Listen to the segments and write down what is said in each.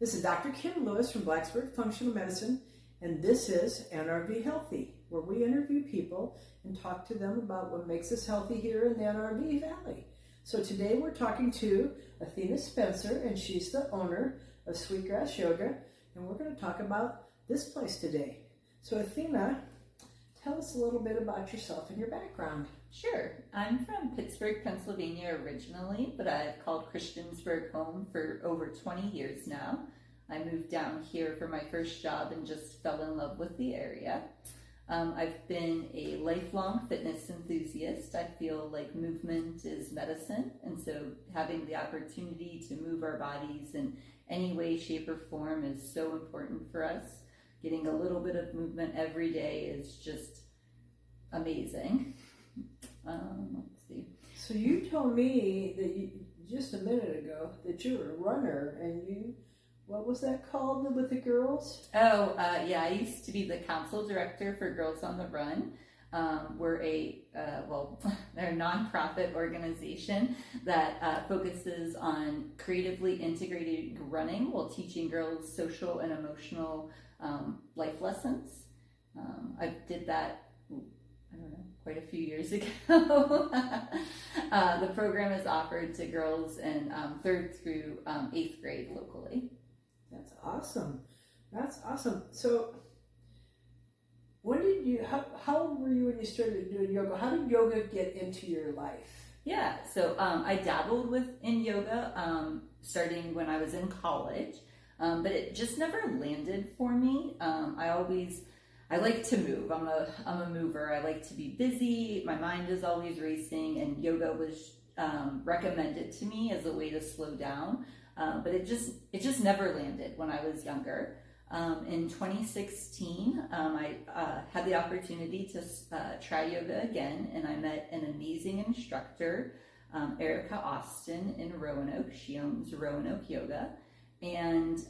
This is Dr. Kim Lewis from Blacksburg Functional Medicine, and this is NRV Healthy, where we interview people and talk to them about what makes us healthy here in the NRV Valley. So today we're talking to Athena Spencer, and she's the owner of Sweetgrass Yoga, and we're going to talk about this place today. So Athena, tell us a little bit about yourself and your background. Sure. I'm from Pittsburgh, Pennsylvania originally, but I've called Christiansburg home for over 20 years now. I moved down here for my first job and just fell in love with the area. I've been a lifelong fitness enthusiast. I feel like movement is medicine, and so having the opportunity to move our bodies in any way, shape, or form is so important for us. Getting a little bit of movement every day is just amazing. Let's see. So you told me that just a minute ago that you were a runner, and what was that called with the girls? Yeah, I used to be the council director for Girls on the Run. We're they're a nonprofit organization that focuses on creatively integrated running while teaching girls social and emotional life lessons. I did that, quite a few years ago. The program is offered to girls in 3rd through 8th grade locally. That's awesome. That's awesome. So when did how old were you when you started doing yoga? How did yoga get into your life? Yeah, so I dabbled in yoga starting when I was in college, but it just never landed for me. I like to move. I'm a mover. I like to be busy. My mind is always racing, and yoga was recommended to me as a way to slow down. But it just never landed when I was younger. In 2016, I had the opportunity to try yoga again, and I met an amazing instructor, Erica Austin in Roanoke. She owns Roanoke Yoga, and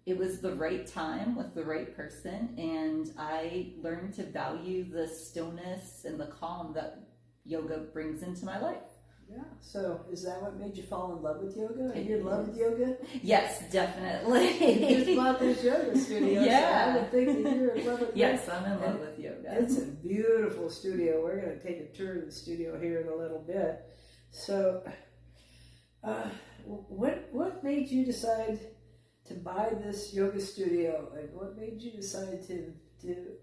it was the right time with the right person, and I learned to value the stillness and the calm that yoga brings into my life. Yeah, so is that what made you fall in love with yoga? Are you in love with yoga? Yes, definitely. You just bought this yoga studio, yeah. So I would think that you're in love with yoga. Yes, I'm in love with yoga. It's a beautiful studio. We're going to take a tour of the studio here in a little bit. So, what made you decide to buy this yoga studio? And what made you decide to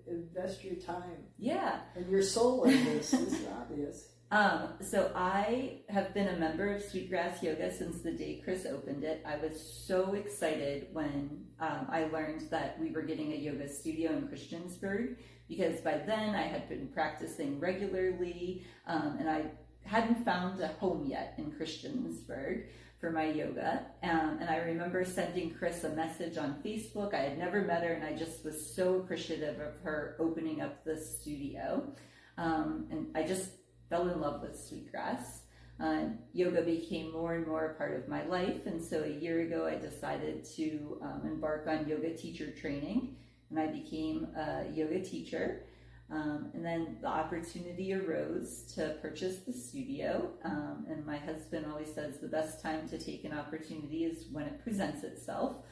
invest your time and your soul in this? This is obvious. So I have been a member of Sweetgrass Yoga since the day Chris opened it. I was so excited when I learned that we were getting a yoga studio in Christiansburg, because by then I had been practicing regularly, and I hadn't found a home yet in Christiansburg for my yoga. And I remember sending Chris a message on Facebook. I had never met her, and I just was so appreciative of her opening up the studio. And I just fell in love with Sweetgrass. Yoga became more and more a part of my life, and so a year ago I decided to embark on yoga teacher training, and I became a yoga teacher. And then the opportunity arose to purchase the studio, and my husband always says the best time to take an opportunity is when it presents itself.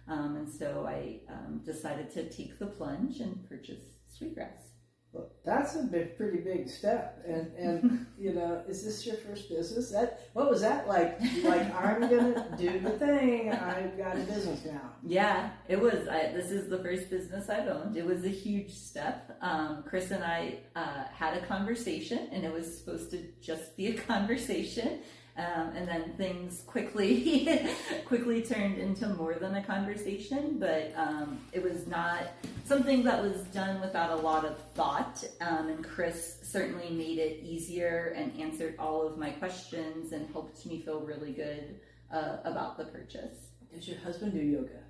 And so I decided to take the plunge and purchase Sweetgrass. Well, that's a pretty big step, and is this your first business? What was that like? Like, I'm gonna do the thing. I've got a business now. Yeah, it was. This is the first business I've owned. It was a huge step. Chris and I had a conversation, and it was supposed to just be a conversation. And then things quickly turned into more than a conversation, but it was not something that was done without a lot of thought, and Chris certainly made it easier and answered all of my questions and helped me feel really good about the purchase. Does your husband do yoga?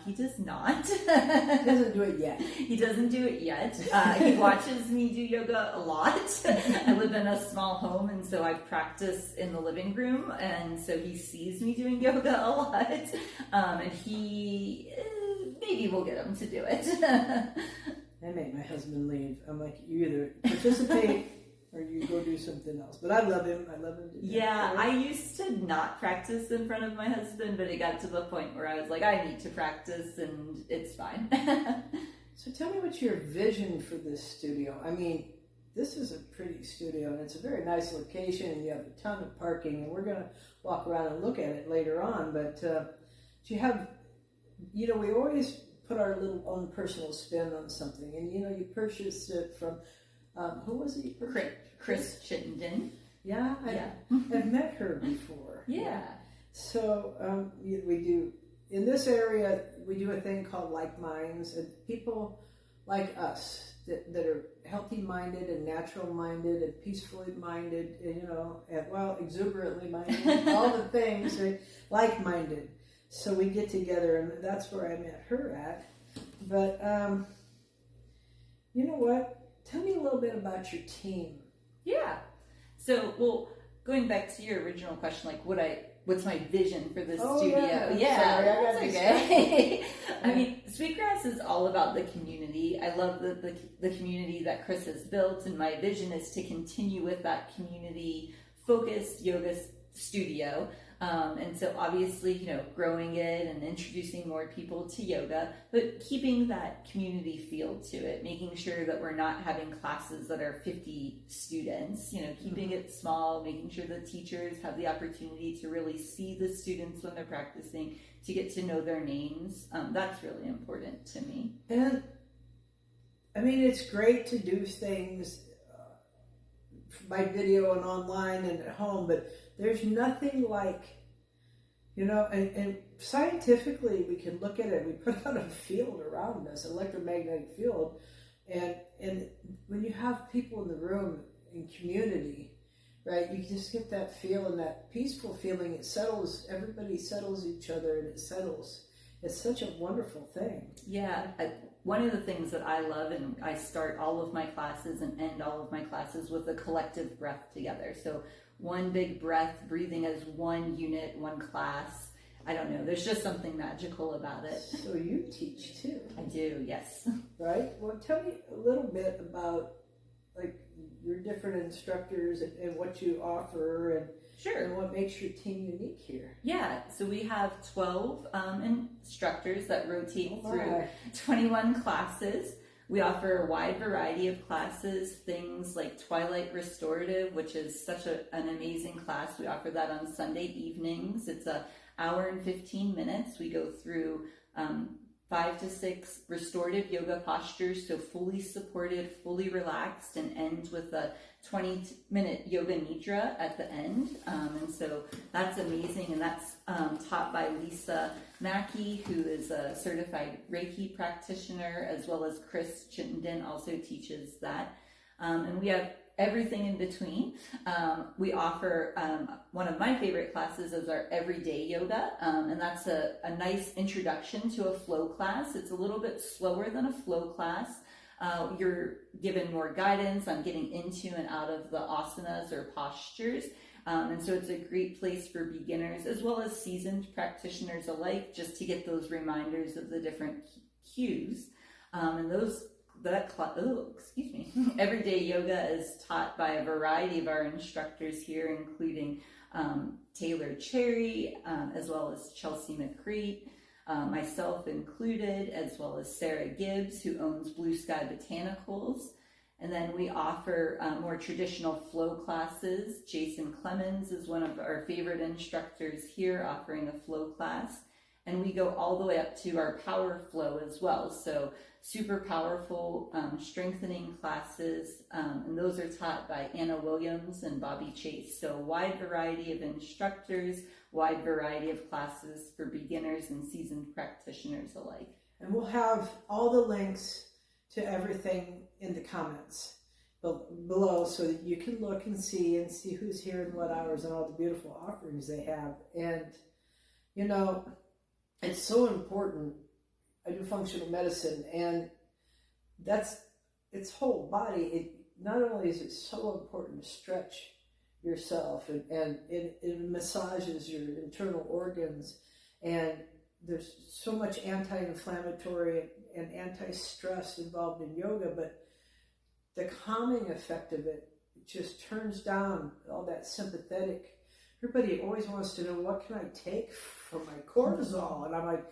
He does not. He doesn't do it yet. He doesn't do it yet. He watches me do yoga a lot. I live in a small home, and so I practice in the living room, and so he sees me doing yoga a lot, and he maybe we'll get him to do it. I made my husband leave. I'm like, you either participate or you go do something else. But I love him. I love him to death. Yeah, I used to not practice in front of my husband, but it got to the point where I was like, I need to practice, and it's fine. So tell me what's your vision for this studio. I mean, this is a pretty studio, and it's a very nice location, and you have a ton of parking, and we're going to walk around and look at it later on. But do you have, we always put our little own personal spin on something, and you purchased it from, who was it you purchased? Chris Chittenden. Yeah, I've met her before. Yeah. So we do, in this area, we do a thing called Like Minds, and people like us that are healthy-minded and natural-minded and peacefully minded, and exuberantly minded, all the things, right? Like-minded. So we get together, and that's where I met her at. But you know what? Tell me a little bit about your team. Yeah. So, going back to your original question, like what's my vision for this studio? Yeah, that's okay. I mean, Sweetgrass is all about the community. I love the community that Chris has built, and my vision is to continue with that community-focused yoga studio. And so obviously, growing it and introducing more people to yoga, but keeping that community feel to it, making sure that we're not having classes that are 50 students, keeping it small, making sure the teachers have the opportunity to really see the students when they're practicing, to get to know their names. That's really important to me. And I mean, it's great to do things by video and online and at home, but there's nothing like, and scientifically we can look at it. We put out a field around us, an electromagnetic field, and when you have people in the room in community, right, you just get that feel and that peaceful feeling. It settles, everybody settles each other, and it settles. It's such a wonderful thing. Yeah, one of the things that I love, and I start all of my classes and end all of my classes with a collective breath together. So one big breath, breathing as one unit, one class. I don't know, there's just something magical about it. So you teach too. I do, yes. Right? Well, tell me a little bit about your different instructors and what you offer, and sure, and what makes your team unique here. Yeah, so we have 12 instructors that rotate through 21 classes. We offer a wide variety of classes, things like Twilight Restorative, which is such an amazing class. We offer that on Sunday evenings. It's an hour and 15 minutes. We go through 5 to 6 restorative yoga postures, so fully supported, fully relaxed, and end with a 20-minute yoga nidra at the end. And so that's amazing, and that's taught by Lisa Mackey, who is a certified Reiki practitioner, as well as Chris Chittenden also teaches that. And we have everything in between. We offer one of my favorite classes is our everyday yoga, and that's a nice introduction to a flow class. It's a little bit slower than a flow class. You're given more guidance on getting into and out of the asanas or postures. And so it's a great place for beginners as well as seasoned practitioners alike, just to get those reminders of the different cues. And everyday yoga is taught by a variety of our instructors here, including Taylor Cherry, as well as Chelsea McCreate, myself included, as well as Sarah Gibbs, who owns Blue Sky Botanicals. And then we offer more traditional flow classes. Jason Clemens is one of our favorite instructors here, offering a flow class. And we go all the way up to our power flow as well. So super powerful strengthening classes. And those are taught by Anna Williams and Bobby Chase. So a wide variety of instructors, wide variety of classes for beginners and seasoned practitioners alike. And we'll have all the links to everything in the comments below, so that you can look and see who's here and what hours and all the beautiful offerings they have. And it's so important. I do functional medicine, and it's whole body. Not only is it so important to stretch yourself, and it massages your internal organs, and there's so much anti-inflammatory and anti-stress involved in yoga, but the calming effect of it just turns down all that sympathetic. Everybody always wants to know, what can I take for my cortisol? And I'm like,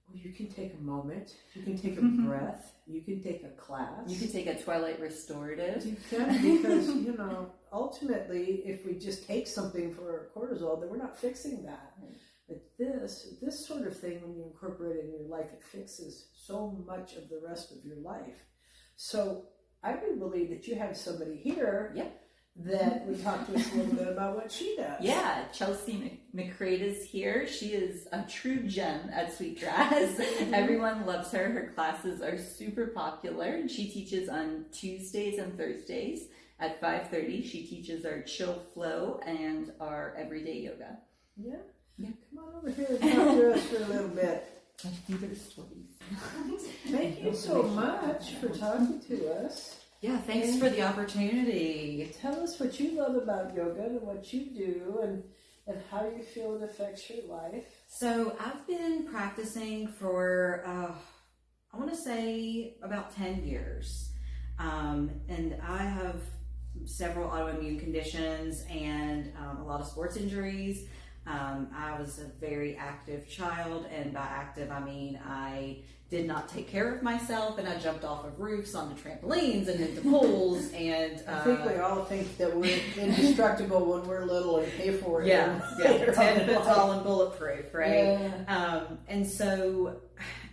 well, you can take a moment, you can take a breath, you can take a class. You can take a Twilight restorative. You can, because, ultimately, if we just take something for cortisol, then we're not fixing that. Right. But this sort of thing, when you incorporate it in your life, it fixes so much of the rest of your life. So I do believe that you have somebody here that would talk to us a little bit about what she does. Yeah, Chelsea McCrade is here. She is a true gem at Sweetgrass. Everyone loves her. Her classes are super popular, and she teaches on Tuesdays and Thursdays at 5:30. She teaches our chill flow and our everyday yoga. Yeah. Come on over here and talk to us for a little bit. Thank you so much for talking to us. Yeah, thanks for the opportunity. Tell us what you love about yoga and what you do and how you feel it affects your life. So I've been practicing for, I want to say about 10 years. And I have several autoimmune conditions and a lot of sports injuries. I was a very active child, and by active I mean I did not take care of myself, and I jumped off of roofs onto trampolines and into pools. And I think we all think that we're indestructible when we're little and pay for it. Yeah, 10 foot tall and bulletproof, right? Yeah. And so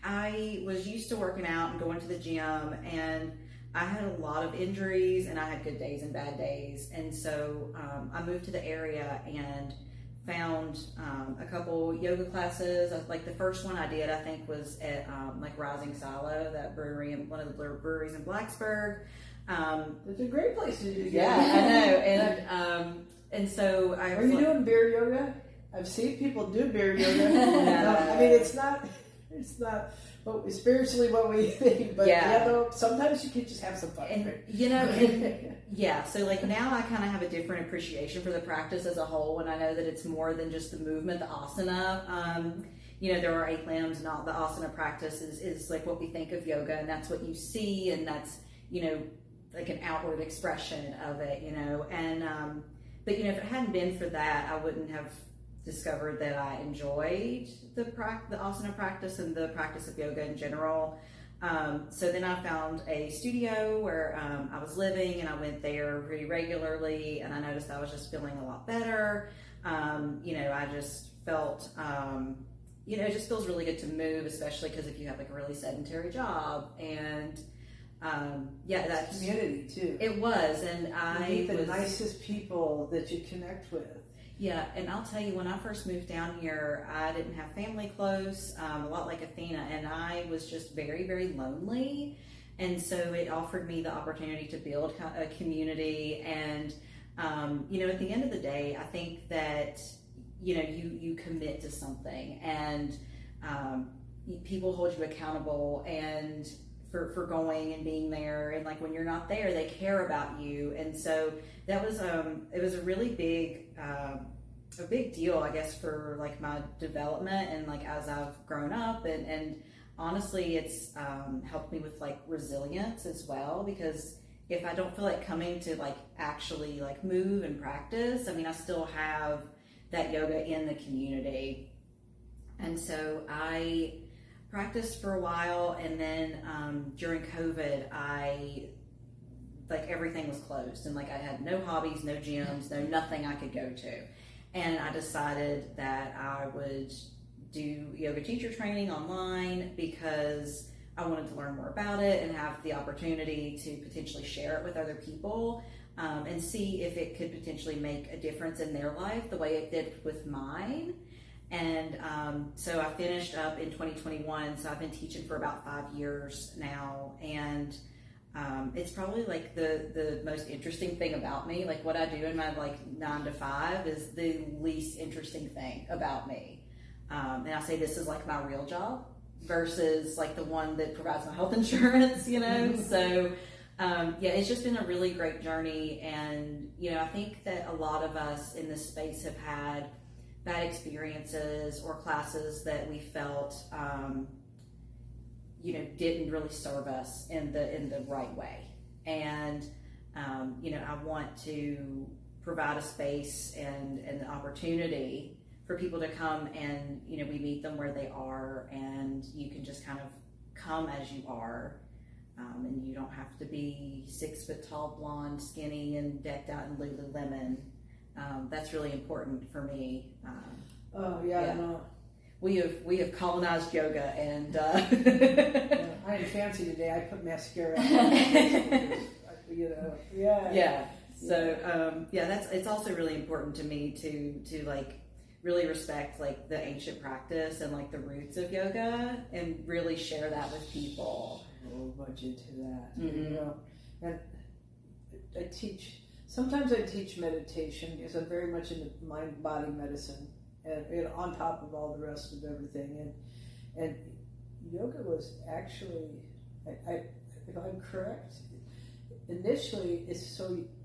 I was used to working out and going to the gym, and I had a lot of injuries, and I had good days and bad days. And so I moved to the area and found a couple yoga classes. Like the first one I did, I think, was at like Rising Silo, that brewery, one of the breweries in Blacksburg. It's a great place to do yoga. Yeah, I know. And so Are you doing beer yoga? I've seen people do beer yoga. No, I mean, it's not spiritually what we think, but sometimes you can just have some fun. And, so like now I kind of have a different appreciation for the practice as a whole, and I know that it's more than just the movement, the asana. There are 8 limbs, not the asana practice is like what we think of yoga, and that's what you see, and that's, like an outward expression of it, and, but if it hadn't been for that, I wouldn't have discovered that I enjoyed the asana practice and the practice of yoga in general. So then I found a studio where I was living, and I went there pretty regularly, and I noticed I was just feeling a lot better. I just felt, it just feels really good to move, especially because if you have like a really sedentary job. And that's community too. It was, and I meet the nicest people that you connect with. Yeah, and I'll tell you, when I first moved down here, I didn't have family close, a lot like Athena, and I was just very, very lonely. And so it offered me the opportunity to build a community. And, at the end of the day, I think that, you commit to something, and people hold you accountable and for going and being there. And like when you're not there, they care about you. And so that was it was a really a big deal, I guess, for like my development and like as I've grown up, and honestly it's helped me with like resilience as well, because if I don't feel like coming to like actually like move and practice, I mean, I still have that yoga in the community. And so I practiced for a while, and then during COVID, everything was closed, and like I had no hobbies, no gyms, no nothing I could go to. And I decided that I would do yoga teacher training online because I wanted to learn more about it and have the opportunity to potentially share it with other people, and see if it could potentially make a difference in their life the way it did with mine. And so I finished up in 2021, so I've been teaching for about 5 years now, and it's probably like the most interesting thing about me. Like what I do in my like 9 to 5 is the least interesting thing about me. And I say this is like my real job versus like the one that provides my health insurance, So it's just been a really great journey. And, I think that a lot of us in this space have had bad experiences or classes that we felt, didn't really serve us in the right way. And I want to provide a space and the opportunity for people to come and, we meet them where they are, and you can just kind of come as you are. And you don't have to be 6 foot tall, blonde, skinny, and decked out in Lululemon. That's really important for me. No. We have colonized yoga, and I ain't fancy today. I put mascara on. So it's also really important to me to like really respect like the ancient practice and like the roots of yoga, and really share that with people. So much into that, Mm-hmm. And sometimes I teach meditation because I'm very much into mind-body medicine, and on top of all the rest of everything, and yoga was actually, if I'm correct, initially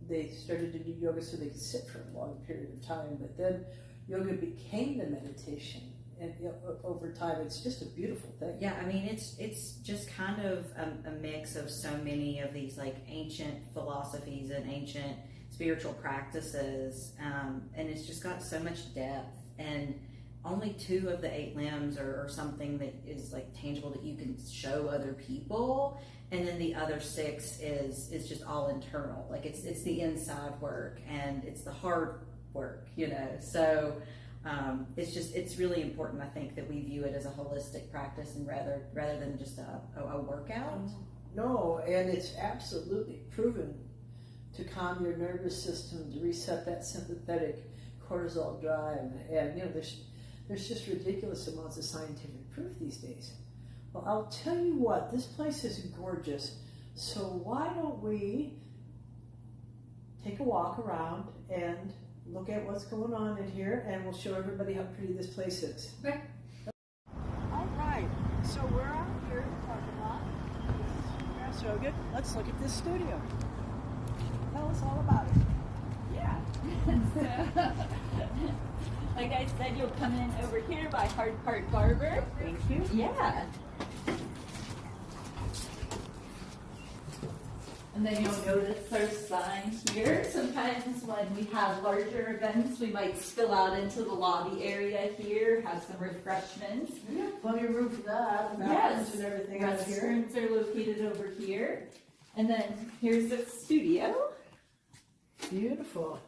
they started to do yoga so they could sit for a long period of time, but then yoga became the meditation. And over time, it's just a beautiful thing. Yeah, I mean, it's just kind of a mix of so many of these like ancient philosophies and ancient spiritual practices, and it's just got so much depth. And only 2 of the 8 limbs are something that is like tangible that you can show other people, and then the other 6 is just all internal. Like it's the inside work, and it's the hard work, So. It's really important, I think, that we view it as a holistic practice, and rather than just a workout. No, and it's absolutely proven to calm your nervous system, to reset that sympathetic cortisol drive, and there's just ridiculous amounts of scientific proof these days. Well, I'll tell you what, this place is gorgeous, so why don't we take a walk around and look at what's going on in here, and we'll show everybody how pretty this place is. Okay. All right, so we're out here in the parking lot. This is Sweetgrass Yoga. Let's look at this studio. Tell us all about it. Yeah. Like I said, you'll come in over here by Hard Part Barber. Thank you. Yeah. And then you'll notice our sign here. Sometimes when we have larger events, we might spill out into the lobby area here, have some refreshments. We have plenty of room for that. Yes, And everything out here. restrooms are located over here. And then here's the studio. Beautiful.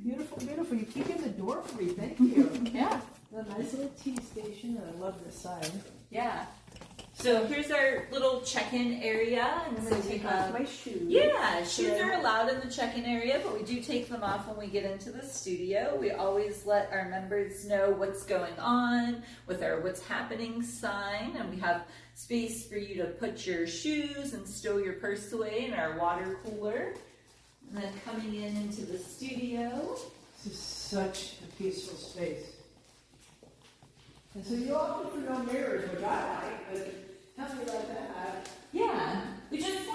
Beautiful, beautiful. You keep in the door for me. Thank you. Yeah. A nice little tea station, and I love this sign. Yeah. So here's our little check-in area. And I'm so going to we take have, off my shoes. yeah, shoes are allowed in the check-in area, but we do take them off when we get into the studio. We always let our members know what's going on with our what's happening sign, and we have space for you to put your shoes and stow your purse away in our water cooler. And then coming into the studio. This is such a peaceful space. And so you often for no mirrors, which I like, but tell me about that. Yeah, we don't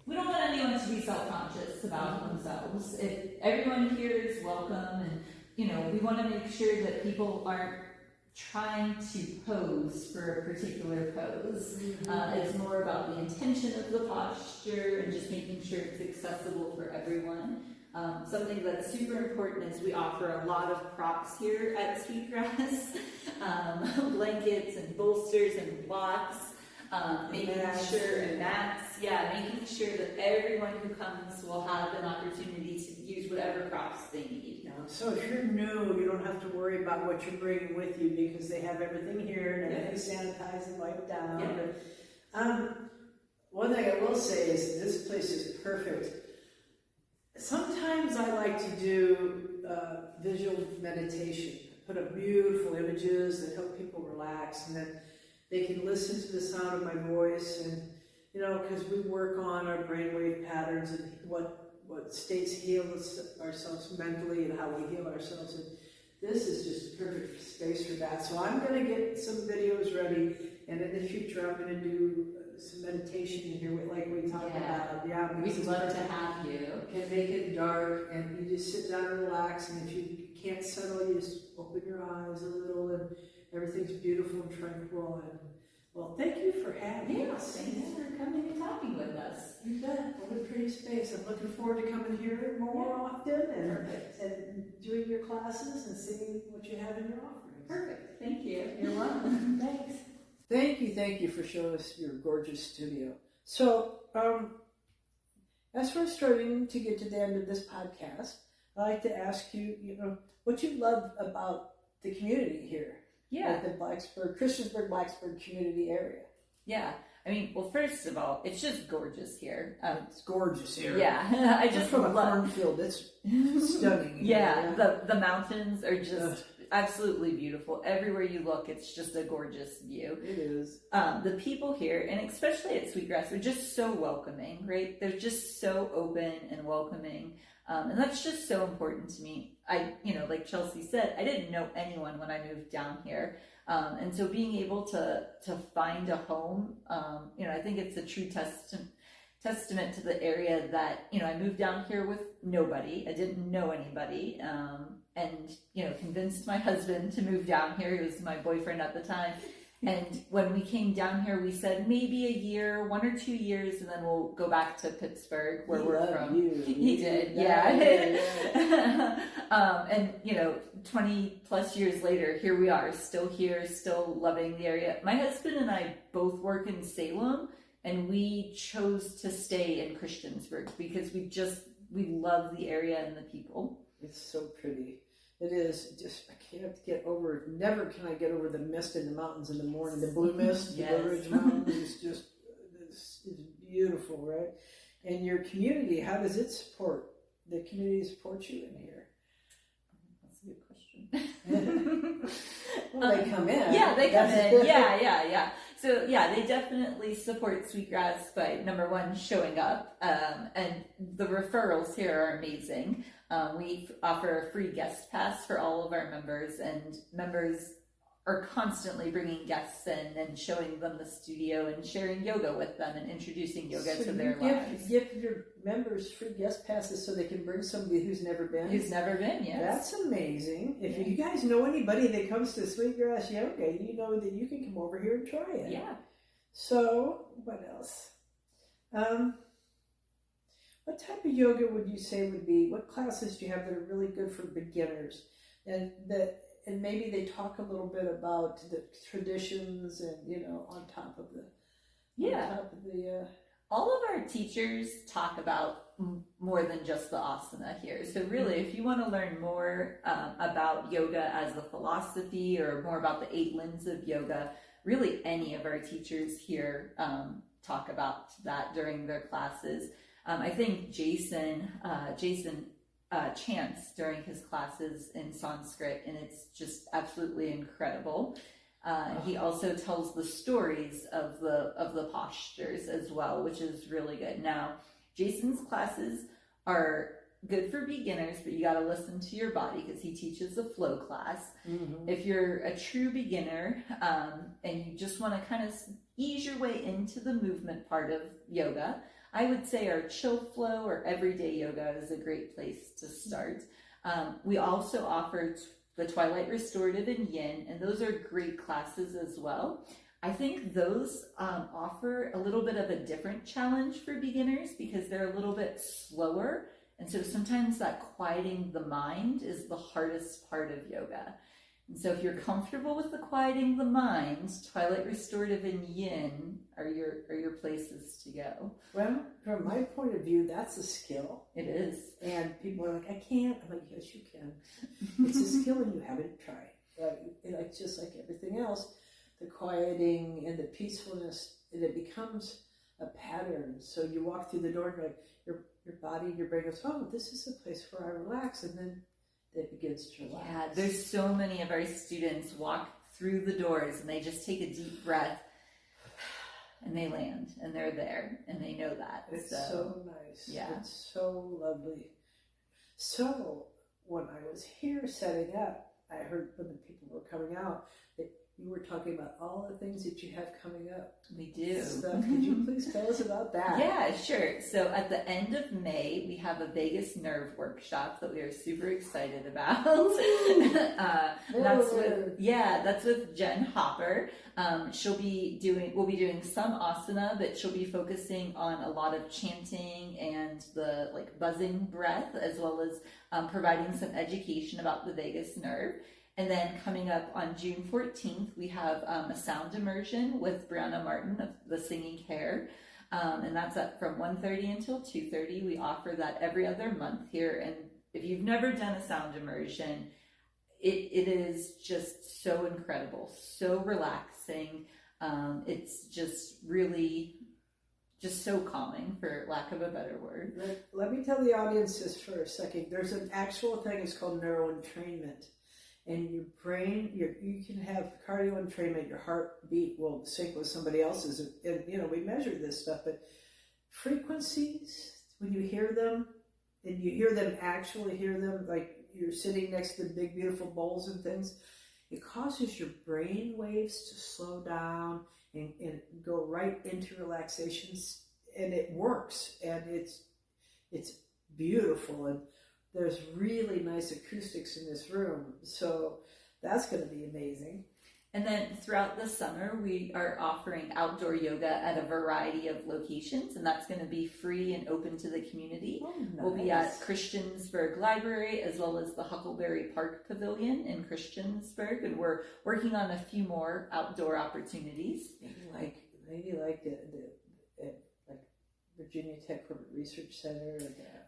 want anyone to be self-conscious about themselves. Everyone here is welcome, and we want to make sure that people aren't trying to pose for a particular pose. It's more about the intention of the posture and just making sure it's accessible for everyone. Something that's super important is we offer a lot of props here at Sweetgrass, blankets and bolsters and blocks, making sure that everyone who comes will have an opportunity to use whatever props they need. So if you're new, you don't have to worry about what you're bringing with you because they have everything here and everything's sanitized and wiped down. Yeah. One thing I will say is this place is perfect. Sometimes I like to do visual meditation, put up beautiful images that help people relax, and then they can listen to the sound of my voice, and because we work on our brainwave patterns and what states heal ourselves mentally and how we heal ourselves, and this is just a perfect space for that. So I'm going to get some videos ready, and in the future I'm going to do some meditation in here, like we talked about. Yeah, we'd love to have you. Can make it dark, and you just sit down and relax. And if you can't settle, you just open your eyes a little, and everything's beautiful and tranquil. And Well, thank you for having us. Thanks for coming and talking with us. You bet. What a pretty space. I'm looking forward to coming here more often and doing your classes and seeing what you have in your offerings. Perfect. Thank you. You're welcome. Thanks. Thank you for showing us your gorgeous studio. So, as we're starting to get to the end of this podcast, I'd like to ask you, what you love about the community here. Yeah. Like the Christiansburg community area. Yeah. I mean, well, first of all, it's just gorgeous here. It's gorgeous here. Yeah. I just from a love cornfield. It's stunning. Yeah. The mountains are just absolutely beautiful. Everywhere you look, it's just a gorgeous view. It is. The people here, and especially at Sweetgrass, are just so welcoming, right? They're just so open and welcoming. And that's just so important to me. Like Chelsea said, I didn't know anyone when I moved down here. And so being able to find a home, I think it's a true testament to the area that, I moved down here with nobody. I didn't know anybody. And convinced my husband to move down here. He was my boyfriend at the time. And when we came down here, we said maybe a year, 1 or 2 years, and then we'll go back to Pittsburgh, where we're from. He did, yeah. And 20 plus years later, here we are, still here, still loving the area. My husband and I both work in Salem, and we chose to stay in Christiansburg because we love the area and the people. It's so pretty. It is just, I can't get over it. Never can I get over the mist in the mountains in the morning. The blue mist, the Blue Ridge Mountains is it's beautiful, right? And your community, how does it support, the community support you in here? That's a good question. Well, they come in. Yeah, they come in. Yeah. So yeah, they definitely support Sweetgrass by, number one, showing up. And the referrals here are amazing. We offer a free guest pass for all of our members, and members are constantly bringing guests in and showing them the studio and sharing yoga with them and introducing yoga to their lives. Give your members free guest passes so they can bring somebody who's never been? Who's never been, yes. That's amazing. If you guys know anybody that comes to Sweetgrass Yoga, you know that you can come over here and try it. Yeah. So, what else? What type of yoga would you say would be, what classes do you have that are really good for beginners? And maybe they talk a little bit about the traditions and, on top of the... All of our teachers talk about more than just the asana here. So really, if you want to learn more about yoga as a philosophy or more about the 8 limbs of yoga, really any of our teachers here talk about that during their classes. I think Jason chants during his classes in Sanskrit, and it's just absolutely incredible. He also tells the stories of the postures as well, which is really good. Now, Jason's classes are good for beginners, but you got to listen to your body because he teaches a flow class. Mm-hmm. If you're a true beginner and you just want to kind of ease your way into the movement part of yoga, I would say our chill flow or everyday yoga is a great place to start. We also offer the Twilight Restorative and Yin, and those are great classes as well. I think those offer a little bit of a different challenge for beginners because they're a little bit slower. And so sometimes that quieting the mind is the hardest part of yoga. And so if you're comfortable with the quieting the mind, Twilight Restorative and Yin are your places to go. Well, from my point of view, that's a skill. It is. And people are like, I can't. I'm like, yes, you can. It's a skill and you haven't tried. Right? It's just like everything else, the quieting and the peacefulness, and it becomes a pattern. So you walk through the door and like your body and your brain goes, oh, this is a place where I relax, and then it begins to relax. Yeah, there's so many of our students walk through the doors and they just take a deep breath and they land and they're there and they know that. It's so nice. Yeah. It's so lovely. So when I was here setting up, I heard when the people were coming out that you were talking about all the things that you have coming up. We do. Stuff. Could you please tell us about that? Yeah, sure. So at the end of May, we have a vagus nerve workshop that we are super excited about. That's with Jen Hopper. We'll be doing some asana, but she'll be focusing on a lot of chanting and the like buzzing breath, as well as providing some education about the vagus nerve. And then coming up on June 14th, we have a sound immersion with Brianna Martin of the Singing Hair. And that's from 1:30 until 2:30. We offer that every other month here. And if you've never done a sound immersion, it is just so incredible, so relaxing. It's just really just so calming, for lack of a better word. Let me tell the audience this for a second. There's an actual thing, it's called neuroentrainment. And your brain, you can have cardio entrainment, your heartbeat will sync with somebody else's. And, we measure this stuff, but frequencies, when you hear them, and you actually hear them, like you're sitting next to the big, beautiful bowls and things, it causes your brain waves to slow down and go right into relaxations. And it works, and it's beautiful. And there's really nice acoustics in this room, so that's going to be amazing. And then throughout the summer, we are offering outdoor yoga at a variety of locations, and that's going to be free and open to the community. Oh, nice. We'll be at Christiansburg Library, as well as the Huckleberry Park Pavilion in Christiansburg, and we're working on a few more outdoor opportunities. Maybe like the Virginia Tech Corporate Research Center,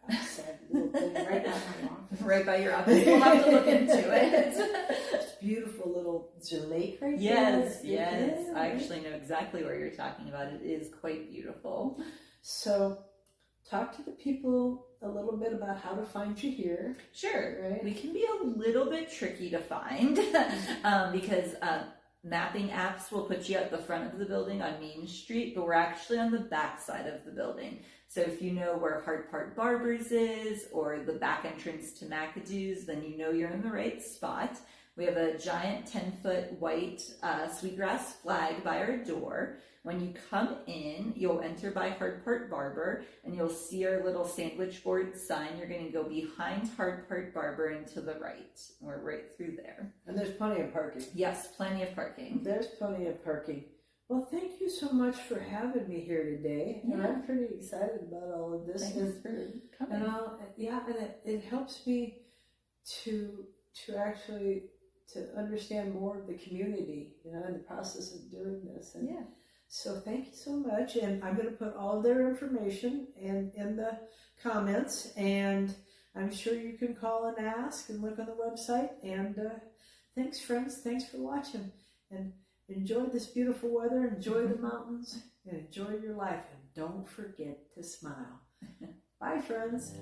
outside little thing right by my office. Right by your office. We'll have to look into it. It's beautiful little, is there a lake right yes, there? Yes. I actually know exactly where you're talking about. It is quite beautiful. So, talk to the people a little bit about how to find you here. Sure. Right? We can be a little bit tricky to find because mapping apps will put you at the front of the building on Main Street, but we're actually on the back side of the building. So if you know where Hard Part Barbers is or the back entrance to McAdoo's, then you know you're in the right spot. We have a giant 10-foot white Sweetgrass flag by our door. When you come in, you'll enter by Hard Part Barber, and you'll see our little sandwich board sign. You're going to go behind Hard Part Barber and to the right. We're right through there. And there's plenty of parking. Yes, plenty of parking. There's plenty of parking. Well, thank you so much for having me here today. Yeah. And I'm pretty excited about all of this. Thanks for coming. And it helps me to actually to understand more of the community, in the process of doing this. And so thank you so much. And I'm going to put all of their information in the comments, and I'm sure you can call and ask and look on the website. And thanks, friends. Thanks for watching. And enjoy this beautiful weather. Enjoy the mountains. And enjoy your life. And don't forget to smile. Bye, friends.